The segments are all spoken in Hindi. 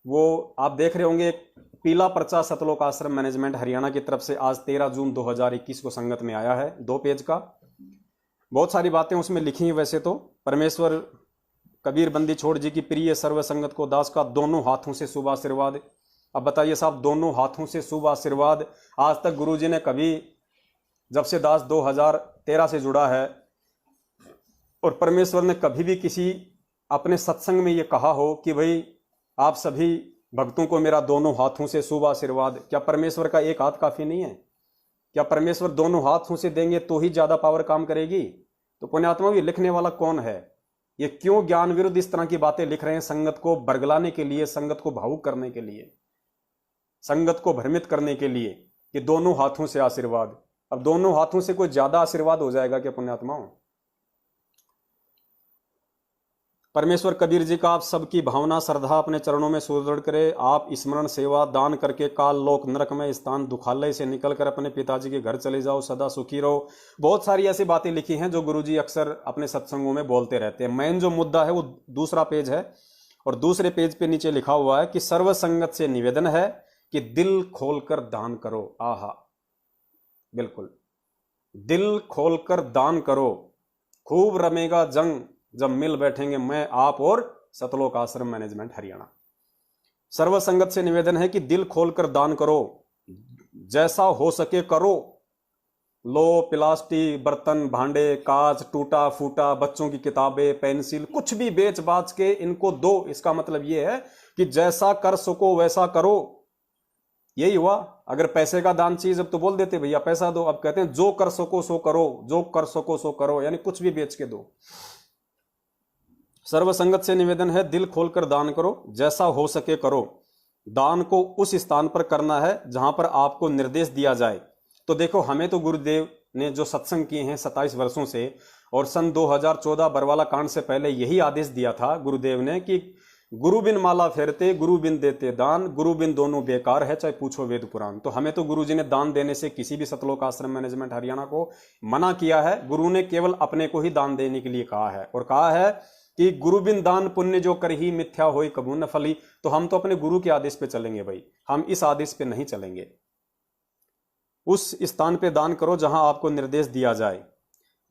वो आप देख रहे होंगे, एक पीला पर्चा सतलोक आश्रम मैनेजमेंट हरियाणा की तरफ से आज 13 जून 2021 को संगत में आया है, 2 पेज का। बहुत सारी बातें उसमें लिखी हैं। वैसे तो परमेश्वर कबीर बंदी छोड़ जी की प्रिय सर्व संगत को दास का दोनों हाथों से शुभ आशीर्वाद। अब बताइए साहब, दोनों हाथों से शुभ आशीर्वाद। आज तक गुरुजी ने कभी, जब से दास 2013 से जुड़ा है, और परमेश्वर ने कभी भी किसी अपने सत्संग में ये कहा हो कि भाई आप सभी भक्तों को मेरा दोनों हाथों से शुभ आशीर्वाद, क्या परमेश्वर का एक हाथ काफी नहीं है? क्या परमेश्वर दोनों हाथों से देंगे तो ही ज्यादा पावर काम करेगी? तो पुण्यात्मा, ये लिखने वाला कौन है? ये क्यों ज्ञान विरुद्ध इस तरह की बातें लिख रहे हैं? संगत को बरगलाने के लिए, संगत को भावुक करने के लिए, संगत को भ्रमित करने के लिए कि दोनों हाथों से आशीर्वाद। अब दोनों हाथों से कोई ज्यादा आशीर्वाद हो जाएगा क्या पुण्यात्माओं? परमेश्वर कबीर जी का आप सबकी भावना श्रद्धा अपने चरणों में सुदृढ़ करे। आप स्मरण सेवा दान करके काल लोक नरक में स्थान दुखालय से निकलकर अपने पिताजी के घर चले जाओ, सदा सुखी रहो। बहुत सारी ऐसी बातें लिखी हैं जो गुरुजी अक्सर अपने सत्संगों में बोलते रहते हैं। मेन जो मुद्दा है वो दूसरा पेज है, और दूसरे पेज पे नीचे लिखा हुआ है कि सर्व संगत से निवेदन है कि दिल खोलकर दान करो। आहा, बिल्कुल, दिल खोलकर दान करो, खूब रमेगा जंग जब मिल बैठेंगे मैं आप और सतलोक आश्रम मैनेजमेंट हरियाणा। सर्व संगत से निवेदन है कि दिल खोलकर दान करो, जैसा हो सके करो। लो प्लास्टिक, बर्तन, भांडे, कांच, टूटा फूटा, बच्चों की किताबें, पेंसिल, कुछ भी बेच बाच के इनको दो। इसका मतलब यह है कि जैसा कर सको वैसा करो। यही हुआ। अगर पैसे का दान चाहिए जब तो बोल देते भैया पैसा दो, अब कहते हैं जो कर सको सो करो, जो कर सको सो करो, यानी कुछ भी बेच के दो। सर्व संगत से निवेदन है दिल खोलकर दान करो, जैसा हो सके करो। दान को उस स्थान पर करना है जहां पर आपको निर्देश दिया जाए। तो देखो, हमें तो गुरुदेव ने जो सत्संग किए हैं 27 वर्षों से, और सन 2014 बरवाला कांड से पहले यही आदेश दिया था गुरुदेव ने कि गुरु बिन माला फेरते, गुरु बिन देते दान, गुरु बिन दोनों बेकार है, चाहे पूछो वेद पुराण। तो हमें तो गुरु जी ने दान देने से किसी भी सतलोक आश्रम मैनेजमेंट हरियाणा को मना किया है। गुरु ने केवल अपने को ही दान देने के लिए कहा है, और कहा है कि गुरु बिन दान पुण्य जो कर ही मिथ्या होई कबू न फली। तो हम तो अपने गुरु के आदेश पे चलेंगे भाई, हम इस आदेश पे नहीं चलेंगे। उस स्थान पे दान करो जहां आपको निर्देश दिया जाए।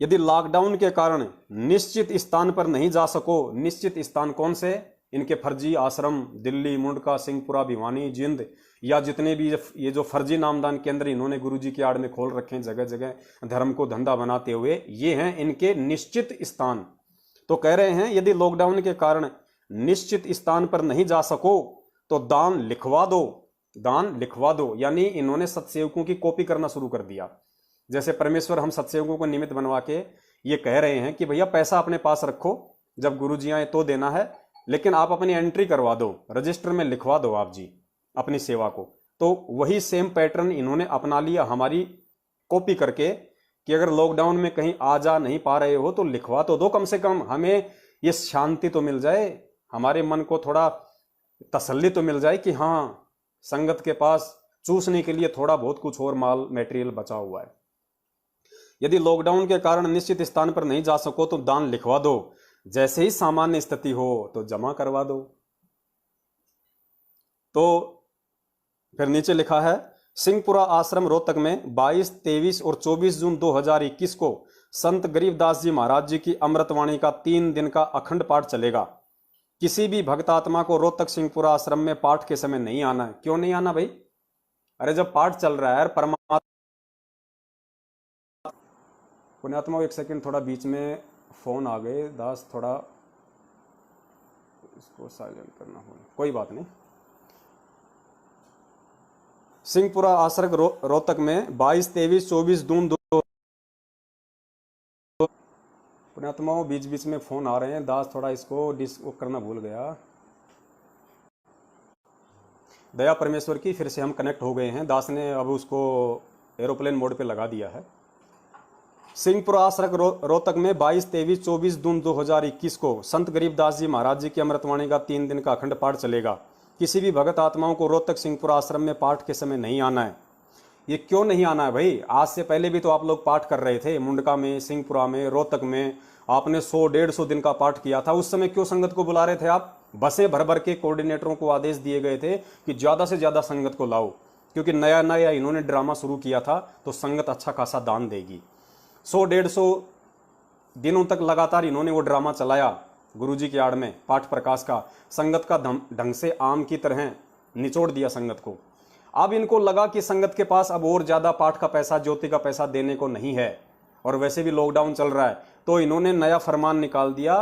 यदि लॉकडाउन के कारण निश्चित स्थान पर नहीं जा सको, निश्चित स्थान कौन से? इनके फर्जी आश्रम दिल्ली, मुंडका, सिंहपुरा, भिवानी, जिंद, या जितने भी ये जो फर्जी नामदान केंद्र इन्होंने गुरुजी की आड़ में खोल रखे हैं जगह जगह धर्म को धंधा बनाते हुए, ये हैं इनके निश्चित स्थान। तो कह रहे हैं यदि लॉकडाउन के कारण निश्चित स्थान पर नहीं जा सको तो दान लिखवा दो, दान लिखवा दो। यानी इन्होंने सत्सेवकों की कॉपी करना शुरू कर दिया। जैसे परमेश्वर हम सत्सेवकों को निमित्त बनवा के ये कह रहे हैं कि भैया पैसा अपने पास रखो, जब गुरुजी आए तो देना है, लेकिन आप अपनी एंट्री करवा दो, रजिस्टर में लिखवा दो आप जी अपनी सेवा को। तो वही सेम पैटर्न इन्होंने अपना लिया हमारी कॉपी करके कि अगर लॉकडाउन में कहीं आ जा नहीं पा रहे हो तो लिखवा तो दो, कम से कम हमें ये शांति तो मिल जाए, हमारे मन को थोड़ा तसल्ली तो मिल जाए कि हाँ संगत के पास चूसने के लिए थोड़ा बहुत कुछ और माल मटेरियल बचा हुआ है। यदि लॉकडाउन के कारण निश्चित स्थान पर नहीं जा सको तो दान लिखवा दो, जैसे ही सामान्य स्थिति हो तो जमा करवा दो। तो फिर नीचे लिखा है सिंहपुरा आश्रम रोहतक में 22, 23 और 24 जून 2021 को संत गरीबदास जी महाराज जी की अमृतवाणी का 3 दिन का अखंड पाठ चलेगा। किसी भी भक्तात्मा को रोहतक सिंहपुरा आश्रम में पाठ के समय नहीं आना है। क्यों नहीं आना भाई? अरे जब पाठ चल रहा है परमात्मा। पुण्यात्मा, एक सेकंड, थोड़ा बीच में फोन आ गए दास, थोड़ा इसको साइलेंट करना होगा, कोई बात नहीं। सिंहपुरा आश्रम रोहतक में 22, 23, 24 जून पुण्यात्माओं, बीच बीच में फोन आ रहे हैं दास, थोड़ा इसको डिस्क करना भूल गया। दया परमेश्वर की, फिर से हम कनेक्ट हो गए हैं। दास ने अब उसको एरोप्लेन मोड पे लगा दिया है। सिंहपुरा आश्रम रोहतक में 22, 23, 24 जून 2021 को संत गरीबदास जी महाराज जी की अमृतवाणी का 3 दिन का अखंड पाठ चलेगा। किसी भी भगत आत्माओं को रोहतक सिंहपुरा आश्रम में पाठ के समय नहीं आना है। ये क्यों नहीं आना है भाई? आज से पहले भी तो आप लोग पाठ कर रहे थे, मुंडका में, सिंहपुरा में, रोहतक में आपने 100, 150 दिन का पाठ किया था। उस समय क्यों संगत को बुला रहे थे आप? बसें भर भर के कोऑर्डिनेटरों को आदेश दिए गए थे कि ज्यादा से ज्यादा संगत को लाओ, क्योंकि नया नया इन्होंने ड्रामा शुरू किया था तो संगत अच्छा खासा दान देगी। 100-150 दिनों तक लगातार इन्होंने वो ड्रामा चलाया गुरुजी की आड़ में, पाठ प्रकाश का। संगत का ढंग से आम की तरह निचोड़ दिया संगत को। अब इनको लगा कि संगत के पास अब और ज्यादा पाठ का पैसा, ज्योति का पैसा देने को नहीं है, और वैसे भी लॉकडाउन चल रहा है, तो इन्होंने नया फरमान निकाल दिया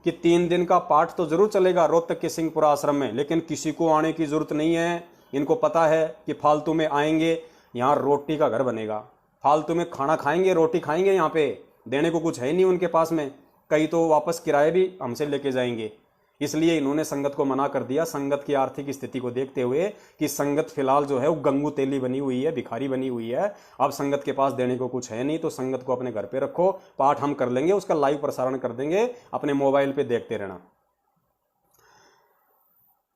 कि 3 दिन का पाठ तो जरूर चलेगा रोहतक के सिंहपुरा आश्रम में, लेकिन किसी को आने की जरूरत नहीं है। इनको पता है कि फालतू में आएंगे, यहाँ रोटी का घर बनेगा, फालतू में खाना खाएंगे, रोटी खाएंगे, यहाँ पे देने को कुछ है ही नहीं उनके पास में, कई तो वापस किराए भी हमसे लेके जाएंगे। इसलिए इन्होंने संगत को मना कर दिया, संगत की आर्थिक स्थिति को देखते हुए कि संगत फिलहाल जो है वो गंगू तेली बनी हुई है, भिखारी बनी हुई है, अब संगत के पास देने को कुछ है नहीं, तो संगत को अपने घर पे रखो, पाठ हम कर लेंगे, उसका लाइव प्रसारण कर देंगे, अपने मोबाइल पे देखते रहना।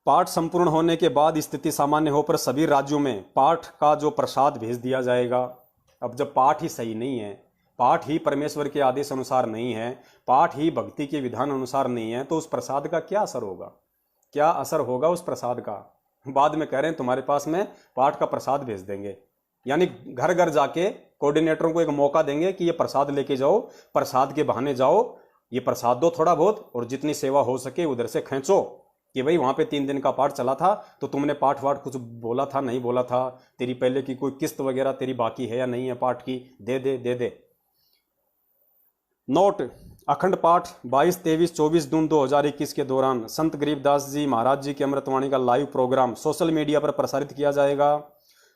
पाठ संपूर्ण होने के बाद स्थिति सामान्य हो पर सभी राज्यों में पाठ का जो प्रसाद भेज दिया जाएगा। अब जब पाठ ही सही नहीं है, पाठ ही परमेश्वर के आदेश अनुसार नहीं है, पाठ ही भक्ति के विधान अनुसार नहीं है, तो उस प्रसाद का क्या असर होगा? क्या असर होगा उस प्रसाद का? बाद में कह रहे हैं तुम्हारे पास में पाठ का प्रसाद भेज देंगे, यानी घर घर जाके कोऑर्डिनेटरों को एक मौका देंगे कि ये प्रसाद लेके जाओ, प्रसाद के बहाने जाओ, ये प्रसाद दो थोड़ा बहुत, और जितनी सेवा हो सके उधर से खींचो कि भाई वहां पे 3 दिन का पाठ चला था तो तुमने पाठ वाठ कुछ बोला था, नहीं बोला था, तेरी पहले की कोई किस्त वगैरह तेरी बाकी है या नहीं है पाठ की, दे दे दे दे। नोट: अखंड पाठ 22, 23, 24 जून 2021 के दौरान संत गरीबदास जी महाराज जी की अमृतवाणी का लाइव प्रोग्राम सोशल मीडिया पर प्रसारित किया जाएगा।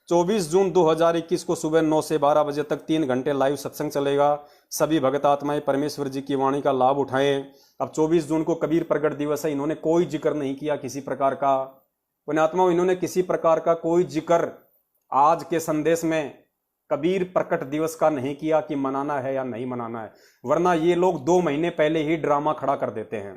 24 जून 2021 को सुबह 9 से 12 बजे तक 3 घंटे लाइव सत्संग चलेगा। सभी भगत आत्माएं परमेश्वर जी की वाणी का लाभ उठाएं। अब 24 जून को कबीर प्रकट दिवस है, इन्होंने कोई जिक्र नहीं किया किसी प्रकार का, पुण्यात्माओं इन्होंने किसी प्रकार का कोई जिक्र आज के संदेश में कबीर प्रकट दिवस का नहीं किया कि मनाना है या नहीं मनाना है, वरना ये लोग 2 महीने पहले ही ड्रामा खड़ा कर देते हैं,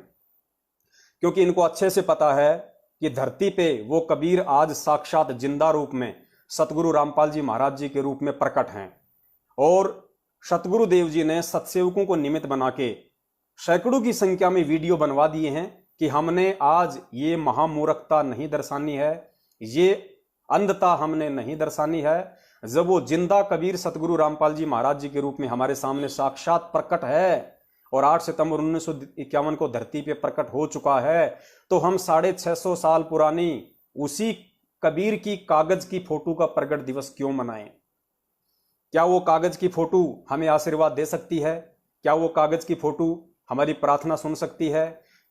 क्योंकि इनको अच्छे से पता है कि धरती पे वो कबीर आज साक्षात जिंदा रूप में सतगुरु रामपाल जी महाराज जी के रूप में प्रकट हैं, और सतगुरु देव जी ने सत्सेवकों को निमित्त बना के सैकड़ों की संख्या में वीडियो बनवा दिए हैं कि हमने आज ये महामूर्खता नहीं दर्शानी है, ये अंधता हमने नहीं दर्शानी है। जब वो जिंदा कबीर सतगुरु रामपाल जी महाराज जी के रूप में हमारे सामने साक्षात प्रकट है और 8 सितंबर 1951 को धरती पे प्रकट हो चुका है, तो हम 650 साल पुरानी उसी कबीर की कागज की फोटो का प्रकट दिवस क्यों मनाएं? क्या वो कागज की फोटो हमें आशीर्वाद दे सकती है? क्या वो कागज की फोटो हमारी प्रार्थना सुन सकती है?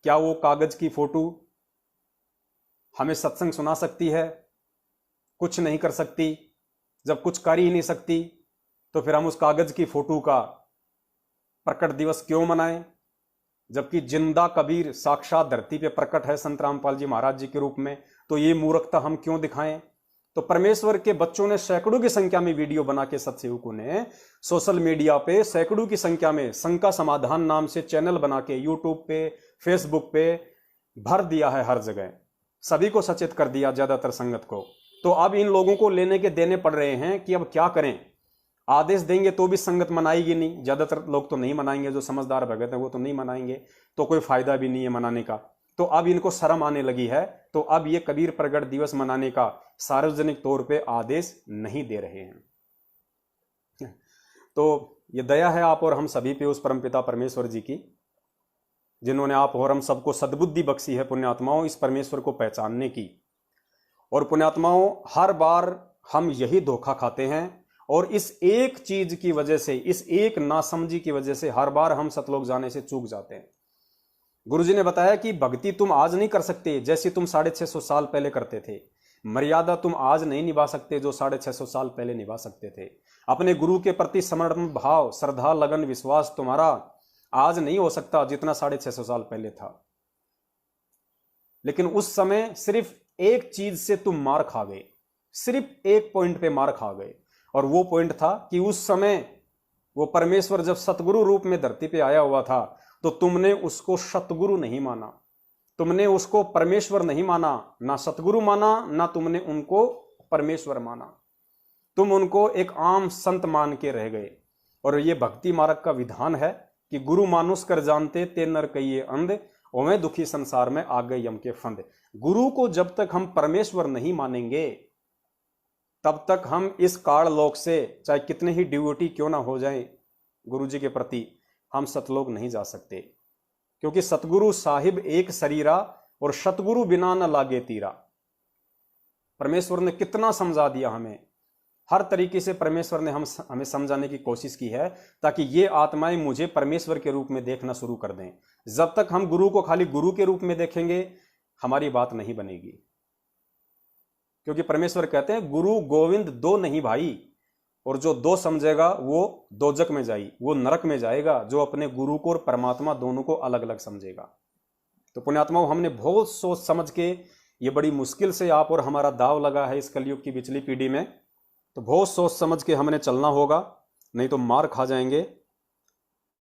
क्या वो कागज की फोटो हमें सत्संग सुना सकती है? कुछ नहीं कर सकती। जब कुछ कर ही नहीं सकती तो फिर हम उस कागज की फोटो का प्रकट दिवस क्यों मनाएं? जबकि जिंदा कबीर साक्षात धरती पे प्रकट है संत रामपाल जी महाराज जी के रूप में, तो ये मूर्खता हम क्यों दिखाएं? तो परमेश्वर के बच्चों ने सैकड़ों की संख्या में वीडियो बना के सत्सेवकों ने सोशल मीडिया पे सैकड़ों की संख्या में शंका समाधान नाम से चैनल बना के यूट्यूब पे, फेसबुक पे भर दिया है, हर जगह सभी को सचेत कर दिया, ज्यादातर संगत को। तो अब इन लोगों को लेने के देने पड़ रहे हैं कि अब क्या करें। आदेश देंगे तो भी संगत मनाएगी नहीं, ज्यादातर लोग तो नहीं मनाएंगे, जो समझदार भगत है वो तो नहीं मनाएंगे, तो कोई फायदा भी नहीं है मनाने का। तो अब इनको शर्म आने लगी है, तो अब ये कबीर प्रकट दिवस मनाने का सार्वजनिक तौर पे आदेश नहीं दे रहे हैं। तो ये दया है आप और हम सभी पे उस परमपिता परमेश्वर जी की, जिन्होंने आप और हम सबको सद्बुद्धि बख्शी है पुण्यात्माओं, इस परमेश्वर को पहचानने की। और पुण्यात्माओं, हर बार हम यही धोखा खाते हैं, और इस एक चीज की वजह से, इस एक नासमझी की वजह से हर बार हम सतलोक जाने से चूक जाते हैं। गुरुजी ने बताया कि भक्ति तुम आज नहीं कर सकते जैसी तुम 650 साल पहले करते थे, मर्यादा तुम आज नहीं निभा सकते जो 650 साल पहले निभा सकते थे। अपने गुरु के प्रति समर्पण भाव, श्रद्धा, लगन, विश्वास तुम्हारा आज नहीं हो सकता जितना 650 साल पहले था। लेकिन उस समय सिर्फ एक चीज से तुम मार खा गए, सिर्फ एक पॉइंट पे मार खा गए, और वो पॉइंट था कि उस समय वो परमेश्वर जब सतगुरु रूप में धरती पे आया हुआ था तो तुमने उसको सतगुरु नहीं माना, तुमने उसको परमेश्वर नहीं माना, ना सतगुरु माना, ना तुमने उनको परमेश्वर माना, तुम उनको एक आम संत मान के रह गए। और ये भक्ति मार्ग का विधान है कि गुरु मानुष कर जानते ते नर कहिए अंध, ओवें दुखी संसार में आ गए यम के फंद। गुरु को जब तक हम परमेश्वर नहीं मानेंगे तब तक हम इस काल लोक से चाहे कितने ही डिवोटी क्यों ना हो जाएं गुरु जी के प्रति, हम सतलोक नहीं जा सकते। क्योंकि सतगुरु साहिब एक शरीरा और सतगुरु बिना न लागे तीरा। परमेश्वर ने कितना समझा दिया हमें, हर तरीके से परमेश्वर ने हमें समझाने की कोशिश की है ताकि ये आत्माएं मुझे परमेश्वर के रूप में देखना शुरू कर दें। जब तक हम गुरु को खाली गुरु के रूप में देखेंगे हमारी बात नहीं बनेगी। क्योंकि परमेश्वर कहते हैं गुरु गोविंद दो नहीं भाई, और जो दो समझेगा वो दोजक में जाई, वो नरक में जाएगा, जो अपने गुरु को और परमात्मा दोनों को अलग अलग समझेगा। तो पुण्यात्माओं, हमने बहुत सोच समझ के, ये बड़ी मुश्किल से आप और हमारा दाव लगा है इस कलयुग की पिछली पीढ़ी में, तो बहुत सोच समझ के हमने चलना होगा, नहीं तो मार खा जाएंगे।